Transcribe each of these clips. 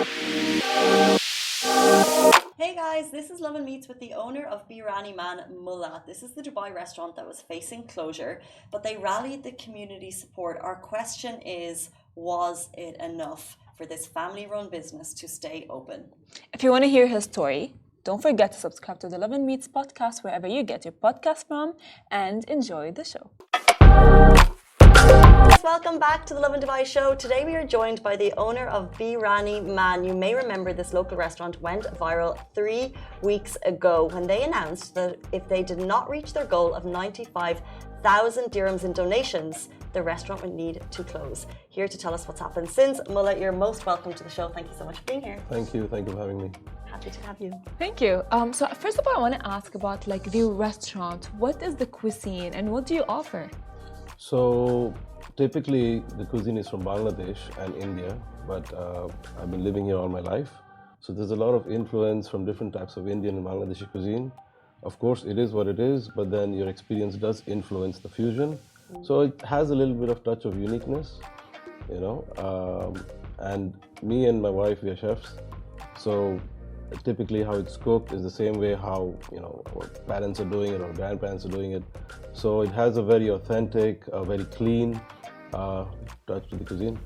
Hey guys, this is Lovin Meets with the owner of Birani Man Mullah. This is the Dubai restaurant that was facing closure, but they rallied the community support. Our question is, was it enough for this family-run business to stay open? If you want to hear his story, don't forget to subscribe to the Lovin Meets podcast wherever you get your podcast from, and enjoy the show. Welcome back to the Lovin Dubai show. Today we are joined by the owner of Birani Man. You may remember this local restaurant went viral 3 weeks ago when they announced that if they did not reach their goal of 95,000 dirhams in donations, the restaurant would need to close. Here to tell us what's happened since. Mullah, you're most welcome to the show. Thank you so much for being here. Thank you for having me. Happy to have you. Thank you. So first of all, I want to ask about the restaurant. What is the cuisine and what do you offer? So typically the cuisine is from Bangladesh and India, but I've been living here all my life. So there's a lot of influence from different types of Indian and Bangladeshi cuisine. Of course, it is what it is, but then your experience does influence the fusion. So it has a little bit of touch of uniqueness, and me and my wife, we are chefs. So typically how it's cooked is the same way how our parents are doing it or grandparents are doing it. So it has a very authentic, very clean touch to the cuisine.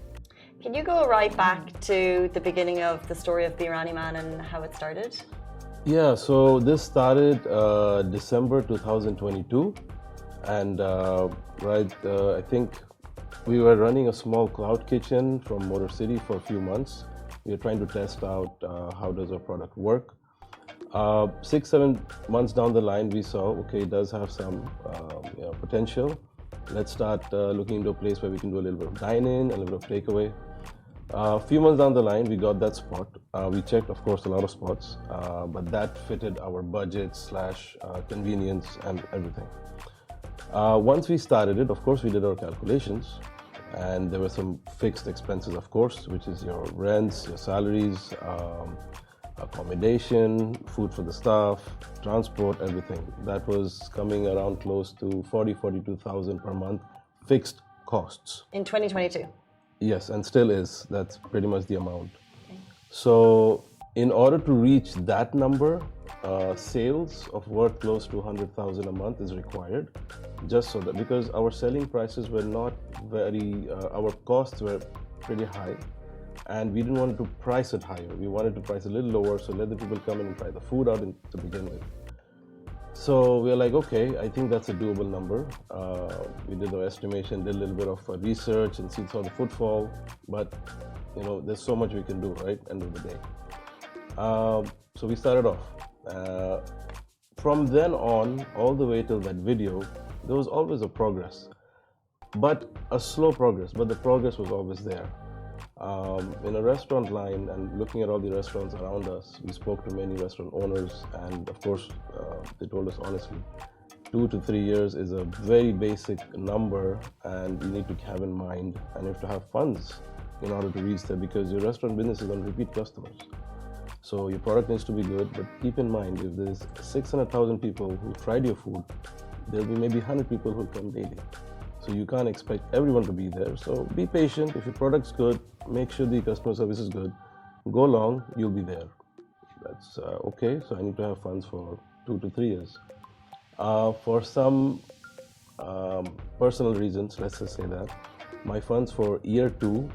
Can you go right back to the beginning of the story of Birani Man and how it started? Yeah, so this started December 2022, and I think we were running a small cloud kitchen from Motor City for a few months. We were trying to test out how does our product work. 6-7 months down the line, we saw, okay, it does have some potential. Let's start looking into a place where we can do a little bit of dine-in, a little bit of takeaway. A few months down the line, we got that spot. We checked, of course, a lot of spots, but that fitted our budget / convenience and everything. Once we started it, of course, we did our calculations, and there were some fixed expenses, of course, which is your rents, your salaries, accommodation, food for the staff, transport, everything. That was coming around close to 42,000 per month, fixed costs. In 2022? Yes, and still is. That's pretty much the amount. Okay. So in order to reach that number, sales of worth close to 100,000 a month is required, just so that, because our selling prices were not very, our costs were pretty high, and we didn't want to price it higher. We wanted to price a little lower, so let the people come in and try the food out to begin with. So we were like, okay, I think that's a doable number. We did our estimation, did a little bit of research and saw the footfall, but there's so much we can do, right? End of the day. So we started off. From then on, all the way till that video, there was always a progress, but a slow progress, but the progress was always there. In a restaurant line and looking at all the restaurants around us, we spoke to many restaurant owners, and of course, they told us honestly, 2 to 3 years is a very basic number, and you need to have in mind, and you have to have funds in order to reach there, because your restaurant business is on repeat customers. So your product needs to be good, but keep in mind, if there's 600,000 people who tried your food, there'll be maybe 100 people who come daily. So you can't expect everyone to be there. So be patient. If your product's good, make sure the customer service is good. Go long, you'll be there. That's okay. So I need to have funds for 2 to 3 years. For some personal reasons, let's just say that, my funds for year 2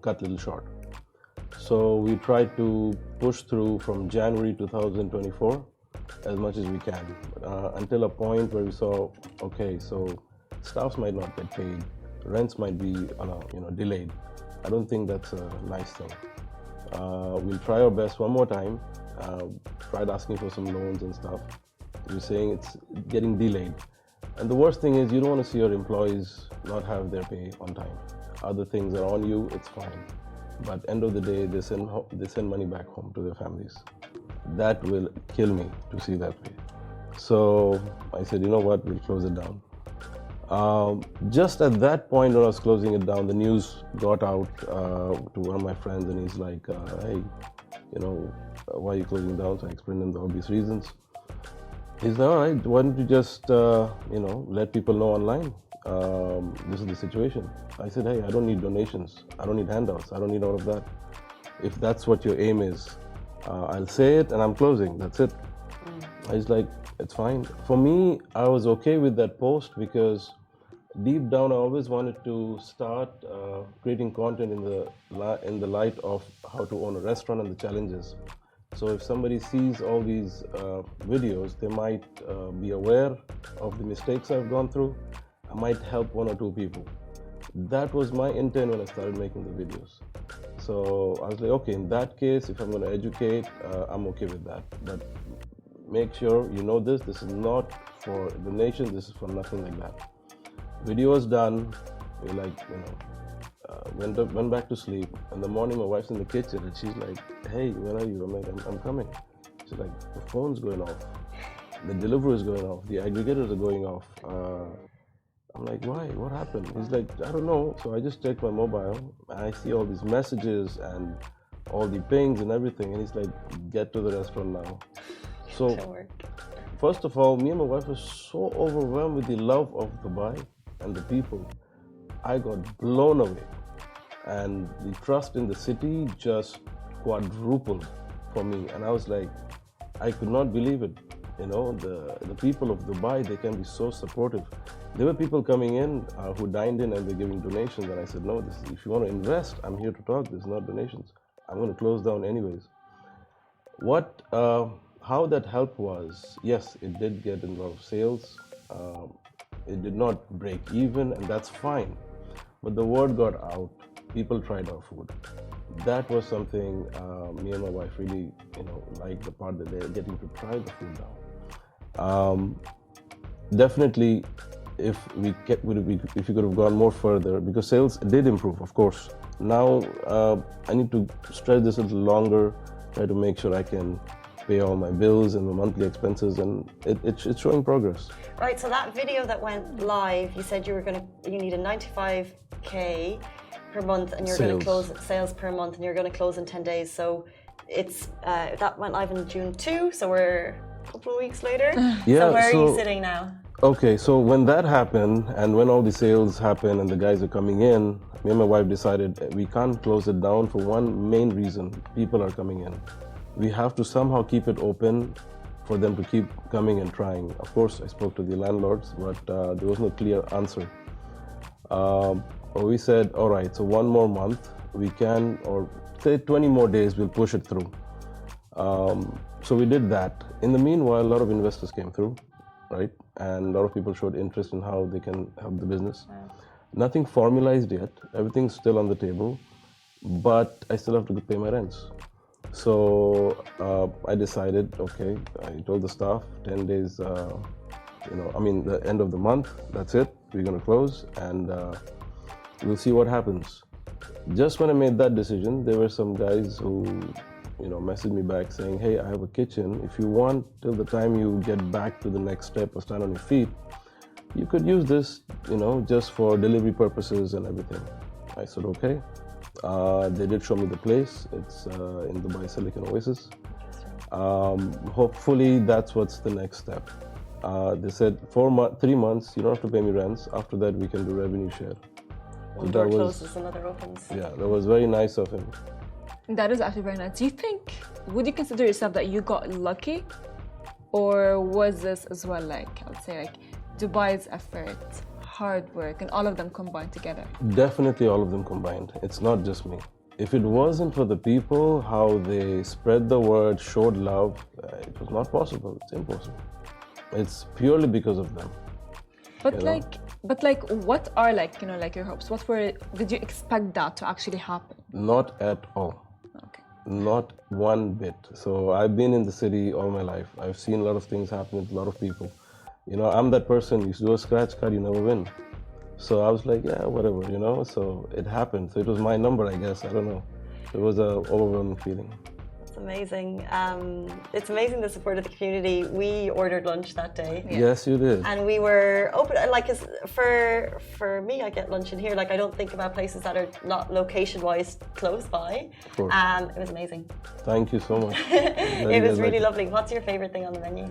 cut a little short. So we tried to push through from January 2024 as much as we can, until a point where we saw, okay, so staffs might not get paid, rents might be delayed. I don't think that's a nice thing. We'll try our best one more time. Tried asking for some loans and stuff. We're saying it's getting delayed. And the worst thing is you don't want to see your employees not have their pay on time. Other things are on you, it's fine. But end of the day, they send money back home to their families. That will kill me to see that way. So I said, you know what, we'll close it down. Just at that point when I was closing it down, the news got out to one of my friends, and he's like, hey, why are you closing down? So I explained him the obvious reasons. He's like, all right, why don't you just, let people know online? This is the situation. I said, hey, I don't need donations. I don't need handouts. I don't need all of that. if that's what your aim is, I'll say it and I'm closing. That's it. I was like, it's fine. For me, I was okay with that post because deep down, I always wanted to start creating content in the light of how to own a restaurant and the challenges. So if somebody sees all these videos, they might be aware of the mistakes I've gone through. I might help one or two people. That was my intent when I started making the videos. So I was like, okay, in that case, if I'm going to educate, I'm okay with that. But make sure you know this is not for donations, this is for nothing like that. Video was done, we went back to sleep. In the morning, my wife's in the kitchen and she's like, hey, where are you? I'm like, I'm coming. She's like, the phone's going off, the delivery is going off, the aggregators are going off. I'm like, why? What happened? He's like, I don't know. So I just checked my mobile and I see all these messages and all the pings and everything. And he's like, get to the restaurant now. So, first of all, me and my wife were so overwhelmed with the love of Dubai and the people. I got blown away. And the trust in the city just quadrupled for me. And I was like, I could not believe it. You know, the people of Dubai, they can be so supportive. There were people coming in who dined in and they're giving donations. And I said, no, if you want to invest, I'm here to talk. There's not donations. I'm going to close down anyways. How that helped was, yes, it did get a lot of sales. It did not break even, and that's fine. But the word got out. People tried our food. That was something me and my wife really, liked, the part that they're getting to try the food now. Definitely, if we could have gone more further, because sales did improve, of course. Now I need to stretch this a little longer, try to make sure I can pay all my bills and the monthly expenses, and it's showing progress. Right, so that video that went live, you said you need a 95K per month, and you're going to close sales per month, and you're going to close in 10 days. So it's that went live in June 2, so we're a couple of weeks later. Yeah, so where are you sitting now? Okay, so when that happened, and when all the sales happen and the guys are coming in, me and my wife decided we can't close it down for one main reason: people are coming in. We have to somehow keep it open for them to keep coming and trying. Of course, I spoke to the landlords, but there was no clear answer. We said, all right, so one more month we can, or say 20 more days, we'll push it through. So we did that. In the meanwhile, a lot of investors came through, right? And a lot of people showed interest in how they can help the business. Wow. Nothing formalized yet. Everything's still on the table, but I still have to pay my rents. So I decided, okay, I told the staff 10 days, the end of the month, that's it, we're going to close, and we'll see what happens. Just when I made that decision, there were some guys who, messaged me back saying, hey, I have a kitchen. If you want, till the time you get back to the next step or stand on your feet, you could use this, just for delivery purposes and everything. I said, okay. They did show me the place. It's in Dubai Silicon Oasis. Hopefully that's what's the next step. They said 3 months, you don't have to pay me rents. After that, we can do revenue share. One door closes, another opens. Yeah, that was very nice of him. That is actually very nice. Would you consider yourself that you got lucky? Or was this as well Dubai's effort, hard work, and all of them combined together? Definitely all of them combined. It's not just me. If it wasn't for the people, how they spread the word, showed love, it was not possible. It's impossible. It's purely because of them. But what are your hopes? Did you expect that to actually happen? Not at all. Okay. Not one bit. So I've been in the city all my life. I've seen a lot of things happen with a lot of people. I'm that person, you do a scratch card, you never win. So I was like, yeah, whatever, so it happened. So it was my number, I guess, I don't know. It was an overwhelming feeling. It's amazing. It's amazing the support of the community. We ordered lunch that day. Yeah. Yes, you did. And we were open, for me, I get lunch in here. I don't think about places that are not location-wise close by. Of course. It was amazing. Thank you so much. It was really lovely. What's your favorite thing on the menu?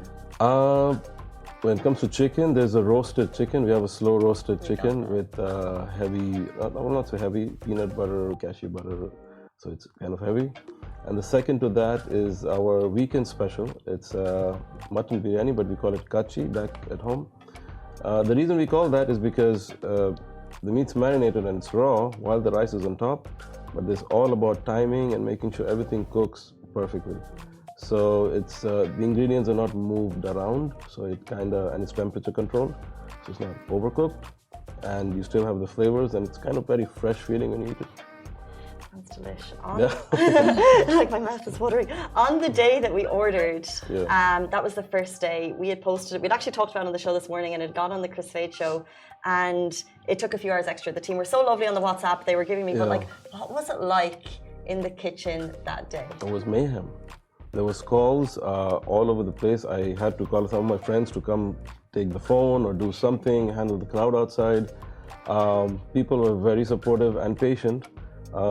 When it comes to chicken, there's a roasted chicken. We have a slow roasted chicken with heavy, not so heavy, peanut butter, cashew butter, so it's kind of heavy. And the second to that is our weekend special. It's mutton biryani, but we call it kachi back at home. The reason we call that is because the meat's marinated and it's raw while the rice is on top, but it's all about timing and making sure everything cooks perfectly. So it's the ingredients are not moved around, so and it's temperature controlled, so it's not overcooked, and you still have the flavors, and it's kind of very fresh feeling when you eat it. Sounds delish. Yeah. Like my mouth is watering. On the day that we ordered, Yeah. that was the first day. We had posted it. We'd actually talked about it on the show this morning, and it got on the Chris Fade show. And it took a few hours extra. The team were so lovely on the WhatsApp. They were giving me, but like, what was it like in the kitchen that day? It was mayhem. There was calls all over the place. I had to call some of my friends to come take the phone or do something, handle the crowd outside. People were very supportive and patient.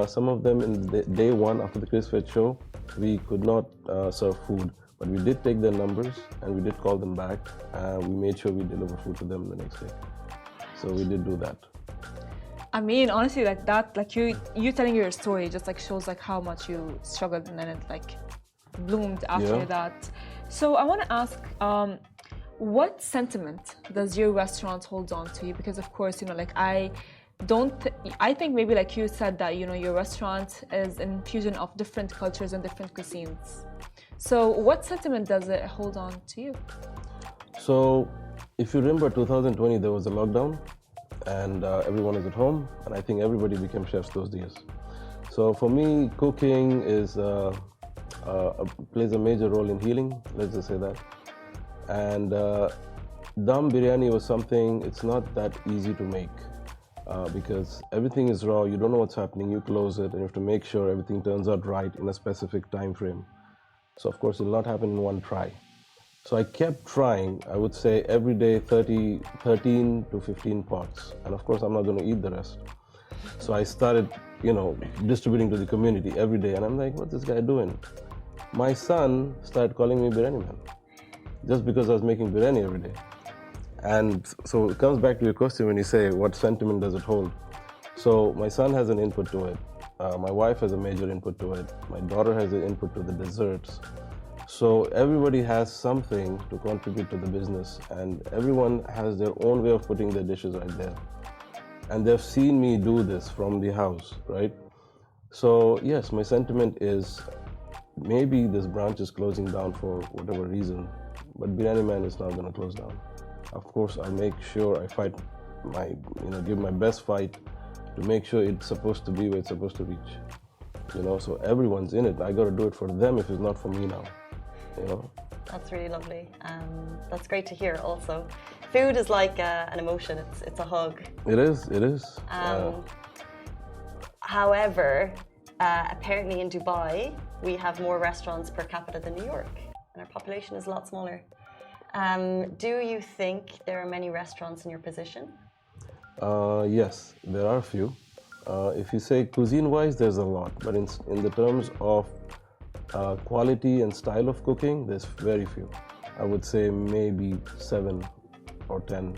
Some of them in day one after the Chris Fed show, we could not serve food, but we did take their numbers and we did call them back. We made sure we deliver food to them the next day. So we did do that. I mean, honestly, like that, like you telling your story just like shows like how much you struggled, and then it like bloomed after that. So I want to ask, what sentiment does your restaurant hold on to you? Because of course, you know, like I think maybe like you said that, you know, your restaurant is an infusion of different cultures and different cuisines. So what sentiment does it hold on to you? So if you remember 2020, there was a lockdown and everyone is at home, and I think everybody became chefs those days. So for me, cooking is plays a major role in healing, let's just say that. And dum biryani was something, it's not that easy to make because everything is raw, you don't know what's happening, you close it and you have to make sure everything turns out right in a specific time frame. So of course it will not happen in one try. So I kept trying, I would say every day 13 to 15 pots, and of course I'm not going to eat the rest. So I started, you know, distributing to the community every day, and I'm like, what's this guy doing? My son started calling me Biryani Man, just because I was making biryani every day. And so it comes back to your question when you say, what sentiment does it hold? So my son has an input to it. My wife has a major input to it. My daughter has an input to the desserts. So everybody has something to contribute to the business, and everyone has their own way of putting their dishes right there. And they've seen me do this from the house, right? So yes, my sentiment is maybe this branch is closing down for whatever reason, but Biryani Man is not going to close down. Of course, I'll make sure I fight give my best fight to make sure it's supposed to be where it's supposed to reach. You know, so everyone's in it. I got to do it for them if it's not for me now. You know. That's really lovely. That's great to hear. Also, food is like an emotion. It's a hug. It is. However, apparently in Dubai, we have more restaurants per capita than New York, and our population is a lot smaller. Do you think there are many restaurants in your position? Yes, there are a few. If you say cuisine-wise, there's a lot, but in the terms of quality and style of cooking, there's very few. I would say maybe 7 or 10.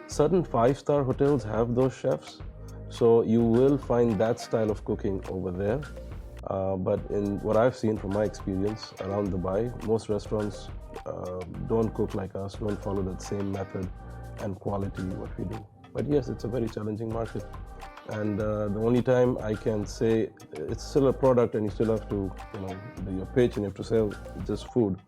Certain 5-star hotels have those chefs, so you will find that style of cooking over there. But in what I've seen from my experience around Dubai, most restaurants don't cook like us, don't follow that same method and quality what we do. But yes, it's a very challenging market. And the only time I can say it's still a product and you still have to, do your pitch and you have to sell just food.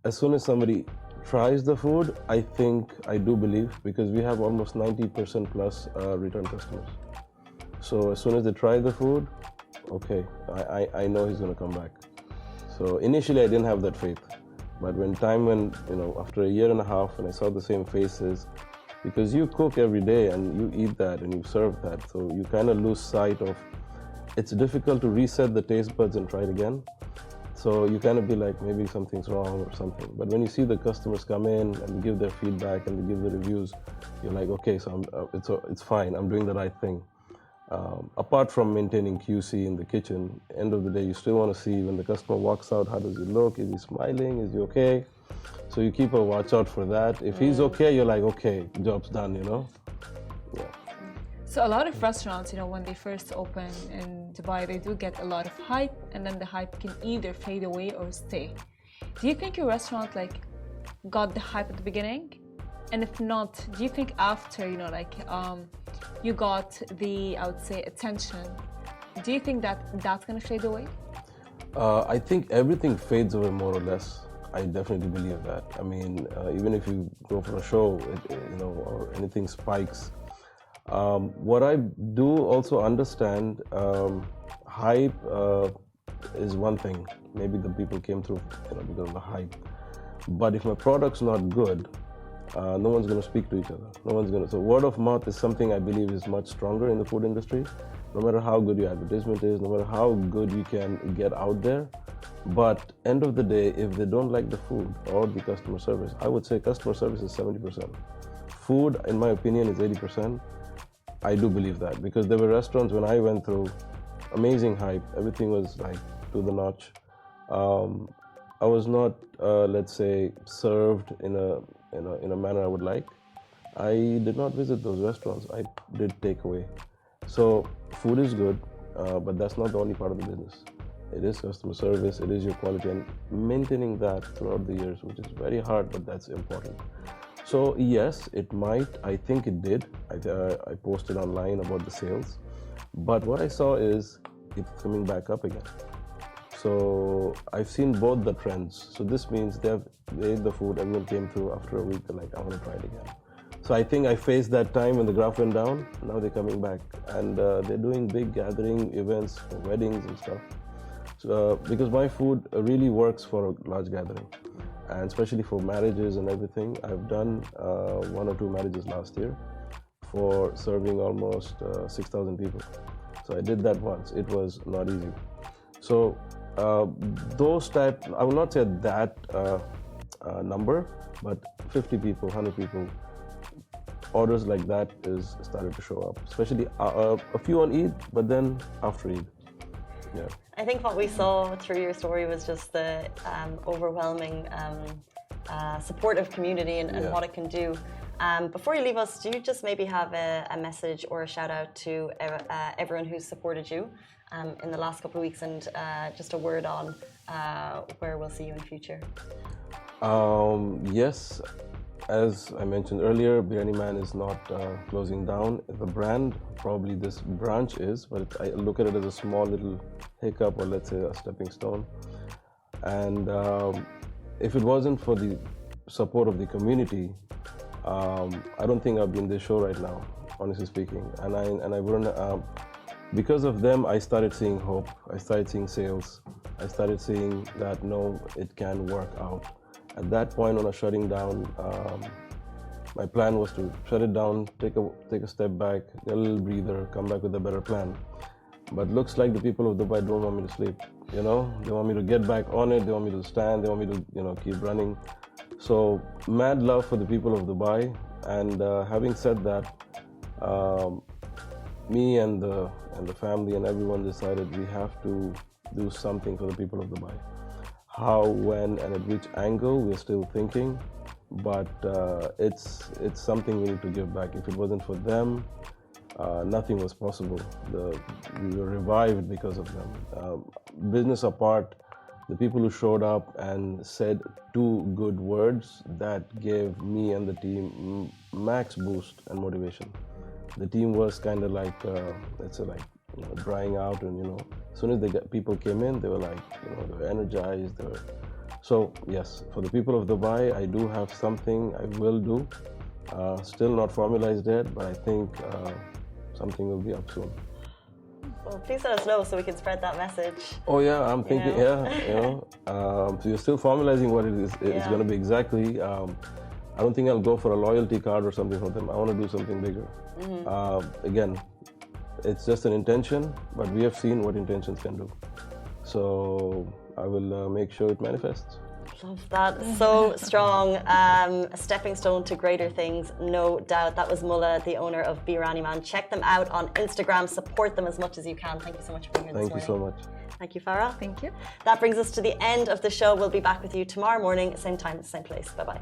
As soon as somebody tries the food, I do believe, because we have almost 90% plus return customers. So as soon as they try the food, okay, I know he's going to come back. So initially I didn't have that faith. But after a year and a half, when I saw the same faces, because you cook every day and you eat that and you serve that, so you kind of lose sight of, it's difficult to reset the taste buds and try it again. So you kind of be like, maybe something's wrong or something. But when you see the customers come in and give their feedback and they give the reviews, you're like, okay, so it's fine, I'm doing the right thing. Apart from maintaining QC in the kitchen, end of the day, you still want to see when the customer walks out, how does he look? Is he smiling? Is he okay? So you keep a watch out for that. If he's okay, you're like, okay, job's done, Yeah. So a lot of restaurants, when they first open in Dubai, they do get a lot of hype, and then the hype can either fade away or stay. Do you think your restaurant got the hype at the beginning? And if not, do you think after, you got the, I would say, attention, do you think that that's going to fade away? I think everything fades away more or less. I definitely believe that. I mean, even if you go for a show, or anything spikes. What I do also understand, hype is one thing. Maybe the people came through because of the hype. But if my product's not good, no one's going to speak to each other. So word of mouth is something I believe is much stronger in the food industry. No matter how good your advertisement is, no matter how good you can get out there. But end of the day, if they don't like the food or the customer service, I would say customer service is 70%. Food, in my opinion, is 80%. I do believe that because there were restaurants when I went through, amazing hype. Everything was to the notch. I was not, let's say, served in a manner I would like. I did not visit those restaurants. I did takeaway. So food is good, but that's not the only part of the business. It is customer service, it is your quality, and maintaining that throughout the years, which is very hard, but that's important. So yes, it might. I think it did. I posted online about the sales, but what I saw is it's coming back up again. So I've seen both the trends. So this means they ate the food, everyone came through after a week, they're like, I want to try it again. So I think I faced that time when the graph went down. Now they're coming back, and they're doing big gathering events for weddings and stuff. So, because my food really works for a large gathering, and especially for marriages and everything. I've done 1 or 2 marriages last year for serving almost 6,000 people. So I did that once. It was not easy. So those type, I will not say that number, but 50 people, 100 people, orders like that is started to show up, especially a few on Eid, but then after Eid. Yeah. I think what we saw through your story was just the overwhelming supportive community and what it can do. Before you leave us, do you just maybe have a message or a shout out to everyone who's supported you in the last couple of weeks, and just a word on where we'll see you in the future? Yes, as I mentioned earlier, Biryani Man is not closing down. The brand, probably this branch is, but I look at it as a small little hiccup, or let's say a stepping stone. And if it wasn't for the support of the community, I don't think I'd be in this show right now, honestly speaking. And I wouldn't. Because of them, I started seeing hope. I started seeing sales. I started seeing that no, it can work out. At that point, when I was shutting down, my plan was to shut it down, take a step back, get a little breather, come back with a better plan. But looks like the people of Dubai don't want me to sleep. They want me to get back on it. They want me to stand. They want me to, keep running. So mad love for the people of Dubai. And having said that, me and the family and everyone decided we have to do something for the people of Dubai. How, when, and at which angle, we're still thinking, but it's something we need to give back. If it wasn't for them, nothing was possible. We were revived because of them. Business apart, the people who showed up and said 2 good words, that gave me and the team max boost and motivation. The team was kind of like, let's say drying out, and as soon as people came in, they were like, they were energized. So yes, for the people of Dubai, I do have something I will do. Still not formalized yet, but I think something will be up soon. Well, please let us know so we can spread that message. Oh yeah, I'm thinking, so you're still formalizing what it is. It's going to be exactly. I don't think I'll go for a loyalty card or something for them. I want to do something bigger. Again, it's just an intention, but we have seen what intentions can do. So I will make sure it manifests. Love that. So strong. A stepping stone to greater things, no doubt. That was Mullah, the owner of Biryani Man. Check them out on Instagram. Support them as much as you can. Thank you so much for being here this morning. Thank you so much. Thank you, Farah. Thank you. That brings us to the end of the show. We'll be back with you tomorrow morning, same time, same place. Bye-bye.